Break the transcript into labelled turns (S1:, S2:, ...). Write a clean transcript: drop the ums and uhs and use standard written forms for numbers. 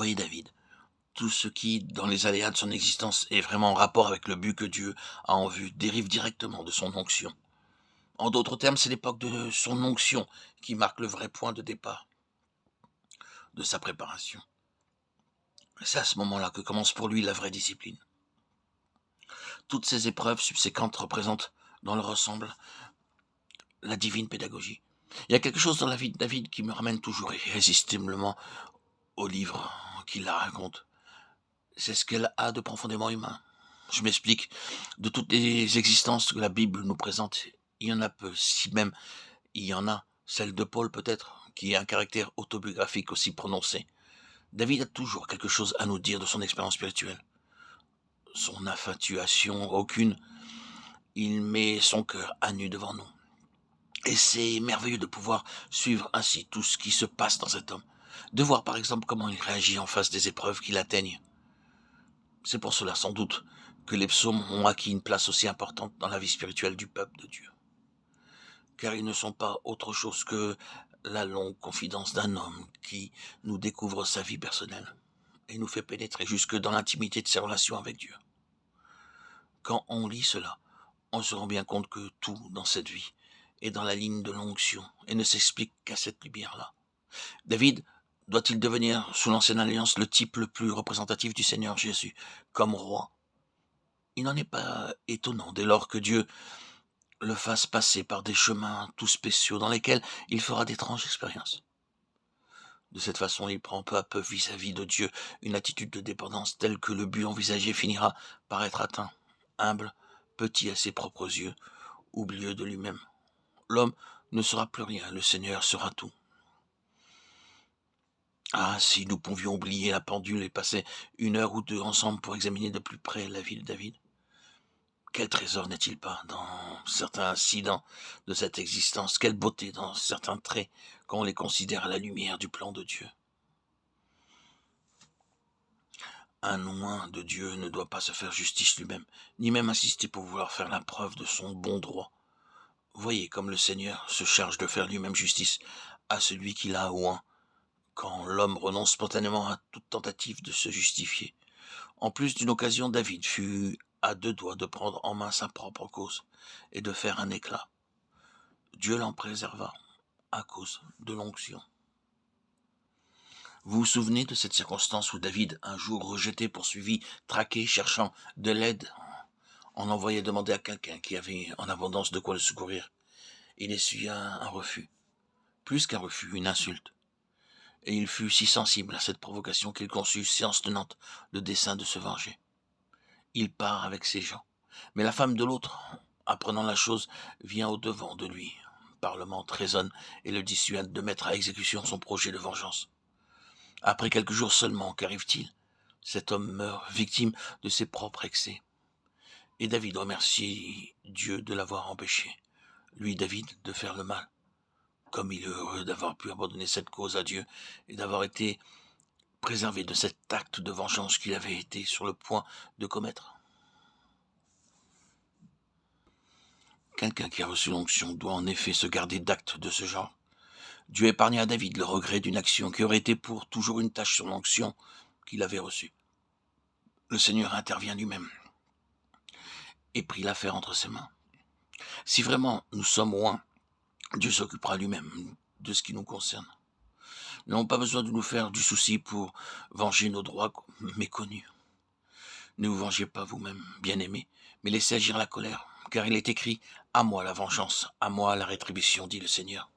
S1: Voyez David, tout ce qui, dans les aléas de son existence, est vraiment en rapport avec le but que Dieu a en vue, dérive directement de son onction. En d'autres termes, c'est l'époque de son onction qui marque le vrai point de départ de sa préparation. C'est à ce moment-là que commence pour lui la vraie discipline. Toutes ces épreuves subséquentes représentent, dans leur ensemble, la divine pédagogie. Il y a quelque chose dans la vie de David qui me ramène toujours irrésistiblement au livre qui la raconte. C'est ce qu'elle a de profondément humain. Je m'explique. De toutes les existences que la Bible nous présente, il y en a peu, si même il y en a, celle de Paul peut-être, qui a un caractère autobiographique aussi prononcé. David a toujours quelque chose à nous dire de son expérience spirituelle. Son infatuation aucune, il met son cœur à nu devant nous. Et c'est merveilleux de pouvoir suivre ainsi tout ce qui se passe dans cet homme. De voir par exemple comment il réagit en face des épreuves qui l'atteignent. C'est pour cela sans doute que les psaumes ont acquis une place aussi importante dans la vie spirituelle du peuple de Dieu. Car ils ne sont pas autre chose que la longue confidence d'un homme qui nous découvre sa vie personnelle et nous fait pénétrer jusque dans l'intimité de ses relations avec Dieu. Quand on lit cela, on se rend bien compte que tout dans cette vie est dans la ligne de l'onction et ne s'explique qu'à cette lumière-là. David doit-il devenir, sous l'ancienne alliance, le type le plus représentatif du Seigneur Jésus, comme roi? Il n'en est pas étonnant dès lors que Dieu le fasse passer par des chemins tout spéciaux dans lesquels il fera d'étranges expériences. De cette façon, il prend peu à peu vis-à-vis de Dieu une attitude de dépendance telle que le but envisagé finira par être atteint. Humble, petit à ses propres yeux, oublieux de lui-même. L'homme ne sera plus rien, le Seigneur sera tout. Ah, si nous pouvions oublier la pendule et passer 1 heure ou 2 ensemble pour examiner de plus près la vie de David. Quel trésor n'est-il pas dans certains incidents de cette existence, quelle beauté dans certains traits quand on les considère à la lumière du plan de Dieu. Un loin de Dieu ne doit pas se faire justice lui-même, ni même insister pour vouloir faire la preuve de son bon droit. Voyez comme le Seigneur se charge de faire lui-même justice à celui qu'il a oint, quand l'homme renonce spontanément à toute tentative de se justifier. En plus d'une occasion, David fut à 2 doigts de prendre en main sa propre cause et de faire un éclat. Dieu l'en préserva à cause de l'onction. Vous vous souvenez de cette circonstance où David, un jour rejeté, poursuivi, traqué, cherchant de l'aide, en envoyait demander à quelqu'un qui avait en abondance de quoi le secourir. Il essuya un refus, plus qu'un refus, une insulte. Et il fut si sensible à cette provocation qu'il conçut, séance tenante, le dessein de se venger. Il part avec ses gens. Mais la femme de l'autre, apprenant la chose, vient au-devant de lui, parlemente, raisonne et le dissuade de mettre à exécution son projet de vengeance. Après quelques jours seulement, qu'arrive-t-il? Cet homme meurt, victime de ses propres excès. Et David remercie Dieu de l'avoir empêché, lui David, de faire le mal. Comme il est heureux d'avoir pu abandonner cette cause à Dieu et d'avoir été préservé de cet acte de vengeance qu'il avait été sur le point de commettre. Quelqu'un qui a reçu l'onction doit en effet se garder d'actes de ce genre. Dieu épargna à David le regret d'une action qui aurait été pour toujours une tâche sur l'onction qu'il avait reçue. Le Seigneur intervient lui-même et prit l'affaire entre ses mains. Si vraiment nous sommes loin, Dieu s'occupera lui-même de ce qui nous concerne. Nous n'avons pas besoin de nous faire du souci pour venger nos droits méconnus. Ne vous vengez pas vous-même, bien-aimés, mais laissez agir la colère, car il est écrit « À moi la vengeance, à moi la rétribution, dit le Seigneur. »